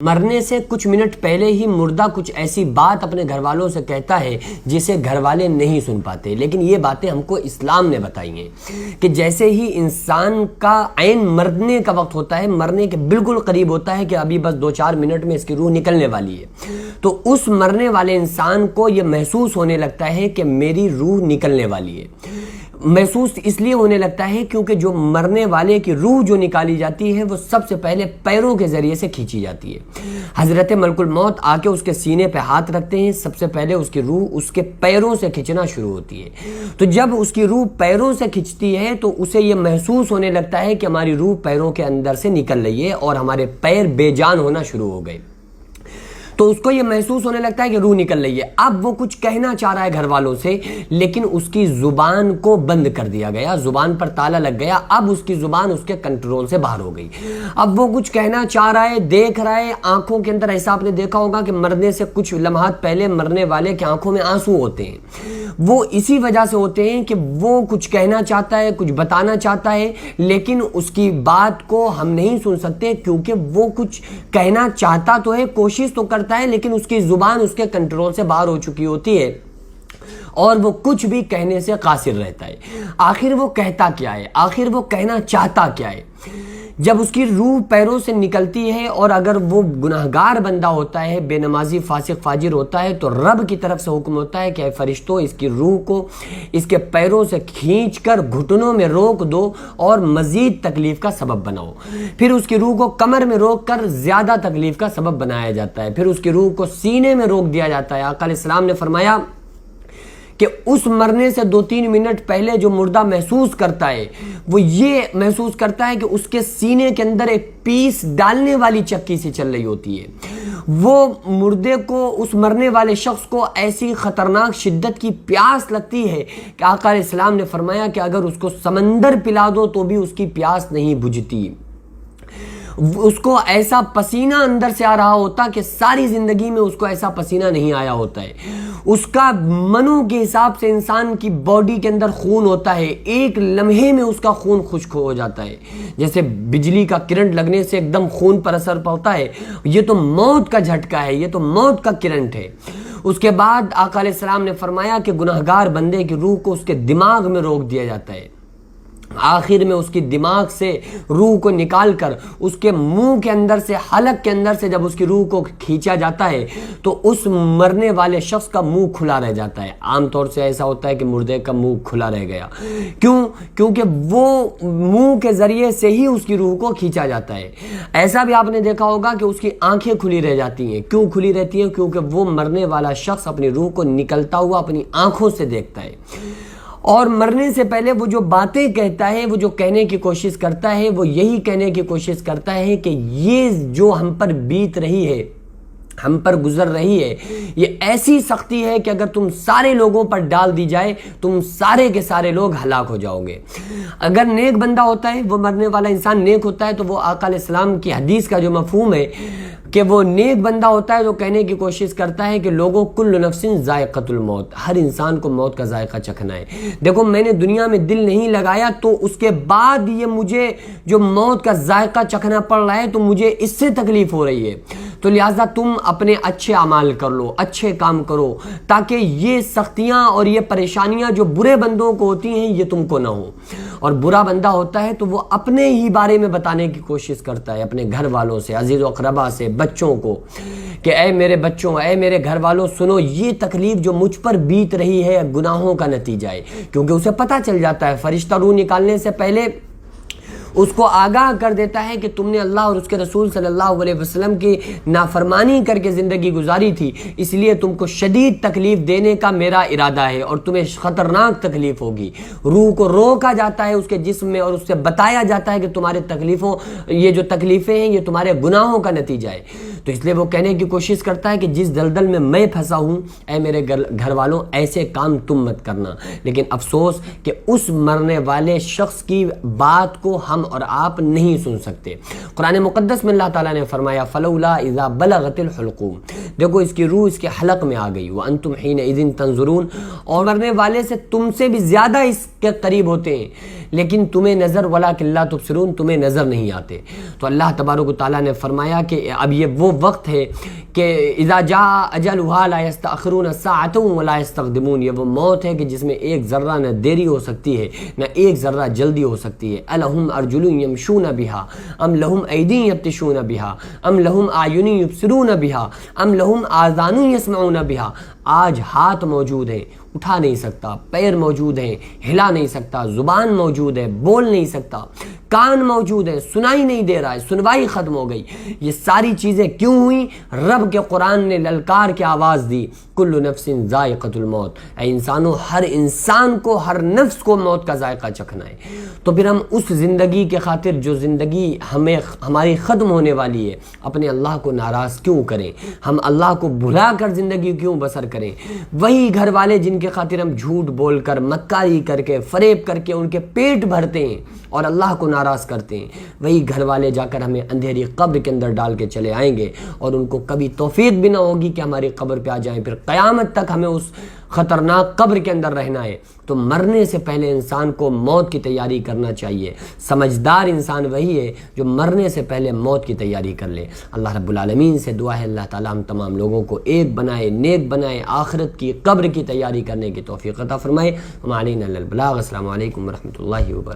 مرنے سے کچھ منٹ پہلے ہی مردہ کچھ ایسی بات اپنے گھر والوں سے کہتا ہے جسے گھر والے نہیں سن پاتے، لیکن یہ باتیں ہم کو اسلام نے بتائی ہیں کہ جیسے ہی انسان کا عین مرنے کا وقت ہوتا ہے، مرنے کے بالکل قریب ہوتا ہے کہ ابھی بس 2-4 منٹ میں اس کی روح نکلنے والی ہے، تو اس مرنے والے انسان کو یہ محسوس ہونے لگتا ہے کہ میری روح نکلنے والی ہے۔ محسوس اس لیے ہونے لگتا ہے کیونکہ جو مرنے والے کی روح جو نکالی جاتی ہے وہ سب سے پہلے پیروں کے ذریعے سے کھینچی جاتی ہے۔ حضرت ملک الموت آ کے اس کے سینے پہ ہاتھ رکھتے ہیں، سب سے پہلے اس کی روح اس کے پیروں سے کھینچنا شروع ہوتی ہے۔ تو جب اس کی روح پیروں سے کھینچتی ہے تو اسے یہ محسوس ہونے لگتا ہے کہ ہماری روح پیروں کے اندر سے نکل رہی ہے اور ہمارے پیر بے جان ہونا شروع ہو گئے، تو اس کو یہ محسوس ہونے لگتا ہے کہ روح نکل رہی ہے۔ اب وہ کچھ کہنا چاہ رہا ہے گھر والوں سے، لیکن اس کی زبان کو بند کر دیا گیا، زبان پر تالا لگ گیا، اب اس کی زبان اس کے کنٹرول سے باہر ہو گئی۔ اب وہ کچھ کہنا چاہ رہا ہے، دیکھ رہا ہے، آنکھوں کے اندر ایسا آپ نے دیکھا ہوگا کہ مرنے سے کچھ لمحات پہلے مرنے والے کی آنکھوں میں آنسو ہوتے ہیں، وہ اسی وجہ سے ہوتے ہیں کہ وہ کچھ کہنا چاہتا ہے، کچھ بتانا چاہتا ہے، لیکن اس کی بات کو ہم نہیں سن سکتے کیونکہ وہ کچھ کہنا چاہتا تو ہے، کوشش تو کرتا ہے، لیکن اس کی زبان اس کے کنٹرول سے باہر ہو چکی ہوتی ہے اور وہ کچھ بھی کہنے سے قاصر رہتا ہے۔ آخر وہ کہتا کیا ہے، آخر وہ کہنا چاہتا کیا ہے؟ جب اس کی روح پیروں سے نکلتی ہے اور اگر وہ گناہگار بندہ ہوتا ہے، بے نمازی فاسق فاجر ہوتا ہے، تو رب کی طرف سے حکم ہوتا ہے کہ اے فرشتوں اس کی روح کو اس کے پیروں سے کھینچ کر گھٹنوں میں روک دو اور مزید تکلیف کا سبب بناؤ۔ پھر اس کی روح کو کمر میں روک کر زیادہ تکلیف کا سبب بنایا جاتا ہے، پھر اس کی روح کو سینے میں روک دیا جاتا ہے۔ آقا علیہ السلام نے فرمایا کہ اس مرنے سے 2-3 منٹ پہلے جو مردہ محسوس کرتا ہے وہ یہ محسوس کرتا ہے کہ اس کے سینے کے اندر ایک پیس ڈالنے والی چکی سے چل رہی ہوتی ہے۔ وہ مردے کو، اس مرنے والے شخص کو ایسی خطرناک شدت کی پیاس لگتی ہے کہ آقا علیہ السلام نے فرمایا کہ اگر اس کو سمندر پلا دو تو بھی اس کی پیاس نہیں بجھتی۔ اس کو ایسا پسینہ اندر سے آ رہا ہوتا کہ ساری زندگی میں اس کو ایسا پسینہ نہیں آیا ہوتا ہے۔ اس کا منو کے حساب سے انسان کی باڈی کے اندر خون ہوتا ہے، ایک لمحے میں اس کا خون خشک ہو جاتا ہے، جیسے بجلی کا کرنٹ لگنے سے ایک دم خون پر اثر پڑتا ہے۔ یہ تو موت کا جھٹکا ہے، یہ تو موت کا کرنٹ ہے۔ اس کے بعد آقا علیہ السلام نے فرمایا کہ گناہگار بندے کی روح کو اس کے دماغ میں روک دیا جاتا ہے۔ آخر میں اس کی دماغ سے روح کو نکال کر اس کے منہ کے اندر سے، حلق کے اندر سے جب اس کی روح کو کھینچا جاتا ہے تو اس مرنے والے شخص کا منہ کھلا رہ جاتا ہے۔ عام طور سے ایسا ہوتا ہے کہ مردے کا منہ کھلا رہ گیا، کیونکہ وہ منہ کے ذریعے سے ہی اس کی روح کو کھینچا جاتا ہے۔ ایسا بھی آپ نے دیکھا ہوگا کہ اس کی آنکھیں کھلی رہ جاتی ہیں۔ کیوں کھلی رہتی ہیں؟ کیونکہ وہ مرنے والا شخص اپنی روح کو نکلتا ہوا اپنی آنکھوں سے دیکھتا ہے، اور مرنے سے پہلے وہ جو باتیں کہتا ہے، وہ جو کہنے کی کوشش کرتا ہے، وہ یہی کہنے کی کوشش کرتا ہے کہ یہ جو ہم پر بیت رہی ہے، ہم پر گزر رہی ہے، یہ ایسی سختی ہے کہ اگر تم سارے لوگوں پر ڈال دی جائے تم سارے کے سارے لوگ ہلاک ہو جاؤ گے۔ اگر نیک بندہ ہوتا ہے، وہ مرنے والا انسان نیک ہوتا ہے، تو وہ آقا علیہ السلام کی حدیث کا جو مفہوم ہے کہ وہ نیک بندہ ہوتا ہے، جو کہنے کی کوشش کرتا ہے کہ لوگوں کل نفس ذائقۃ الموت، ہر انسان کو موت کا ذائقہ چکھنا ہے۔ دیکھو میں نے دنیا میں دل نہیں لگایا تو اس کے بعد یہ مجھے جو موت کا ذائقہ چکھنا پڑ رہا ہے تو مجھے اس سے تکلیف ہو رہی ہے، تو لہٰذا تم اپنے اچھے اعمال کر لو، اچھے کام کرو، تاکہ یہ سختیاں اور یہ پریشانیاں جو برے بندوں کو ہوتی ہیں یہ تم کو نہ ہو۔ اور برا بندہ ہوتا ہے تو وہ اپنے ہی بارے میں بتانے کی کوشش کرتا ہے، اپنے گھر والوں سے، عزیز و اقربا سے، بچوں کو، کہ اے میرے بچوں، اے میرے گھر والوں، سنو یہ تکلیف جو مجھ پر بیت رہی ہے گناہوں کا نتیجہ ہے۔ کیونکہ اسے پتہ چل جاتا ہے، فرشتہ روح نکالنے سے پہلے اس کو آگاہ کر دیتا ہے کہ تم نے اللہ اور اس کے رسول صلی اللہ علیہ وسلم کی نافرمانی کر کے زندگی گزاری تھی، اس لیے تم کو شدید تکلیف دینے کا میرا ارادہ ہے اور تمہیں خطرناک تکلیف ہوگی۔ روح کو روکا جاتا ہے اس کے جسم میں اور اس سے بتایا جاتا ہے کہ تمہارے تکلیفوں، یہ جو تکلیفیں ہیں یہ تمہارے گناہوں کا نتیجہ ہے۔ تو اس لیے وہ کہنے کی کوشش کرتا ہے کہ جس دلدل میں پھنسا ہوں، اے میرے گھر والوں ایسے کام تم مت کرنا۔ لیکن افسوس کہ اس مرنے والے شخص کی بات کو ہم اور آپ نہیں سن سکتے۔ قرآن مقدس میں اللہ تعالیٰ نے فرمایا فلولا اذا بلغت الحلقوم، دیکھو اس کی روح اس کے حلق میں آ گئی، وَأَنْتُمْ حِينَئِذٍ تَنْظُرُونَ، اور مرنے والے سے تم سے بھی زیادہ اس کے قریب ہوتے ہیں، لیکن تمہیں نظر وَلَٰكِن لَا تُبْصِرُونَ، تمہیں نظر نہیں آتے۔ تو اللہ تبارک و تعالیٰ نے فرمایا کہ اب یہ وہ وقت ہے کہ اذا جاء اجلها لا يستأخرون ساعة ولا يستقدمون، یہ وہ موت ہے کہ جس میں ایک ذرہ نہ دیری ہو سکتی ہے نہ ایک ذرہ جلدی ہو سکتی ہے۔ الہم ارجل یمشون بها ام لہم ایدی یبطشون بها ام لہم اعین یبصرون بها ام لہم آذان یسمعون بها، آج ہاتھ موجود ہیں، اٹھا نہیں سکتا، پیر موجود ہیں، ہلا نہیں سکتا، زبان موجود ہے، بول نہیں سکتا، کان موجود ہیں، سنائی نہیں دے رہا ہے، سنوائی ختم ہو گئی۔ یہ ساری چیزیں کیوں ہوئیں؟ رب کے قرآن نے للکار کے آواز دی، کل نفس ذائقۃ الموت، اے انسانوں، ہر انسان کو، ہر نفس کو موت کا ذائقہ چکھنا ہے۔ تو پھر ہم اس زندگی کے خاطر جو زندگی ہماری ختم ہونے والی ہے، اپنے اللہ کو ناراض کیوں کریں؟ ہم اللہ کو بھلا کر زندگی کیوں بسر کریں؟ وہی گھر والے جن کے خاطر ہم جھوٹ بول کر، مکاری کر کے، فریب کر کے ان کے پیٹ بھرتے ہیں اور اللہ کو ناراض کرتے ہیں، وہی گھر والے جا کر ہمیں اندھیری قبر کے اندر ڈال کے چلے آئیں گے، اور ان کو کبھی توفیق بھی نہ ہوگی کہ ہماری قبر پہ آ جائیں، پھر قیامت تک ہمیں اس خطرناک قبر کے اندر رہنا ہے۔ تو مرنے سے پہلے انسان کو موت کی تیاری کرنا چاہیے۔ سمجھدار انسان وہی ہے جو مرنے سے پہلے موت کی تیاری کر لے۔ اللہ رب العالمین سے دعا ہے اللہ تعالیٰ ہم تمام لوگوں کو ایک بنائے، نیک بنائے، آخرت کی قبر کی تیاری کرنے کی توفیق عطا فرمائے۔ وما علینا الا البلاغ۔ السلام علیکم ورحمۃ اللہ وبرکاتہ۔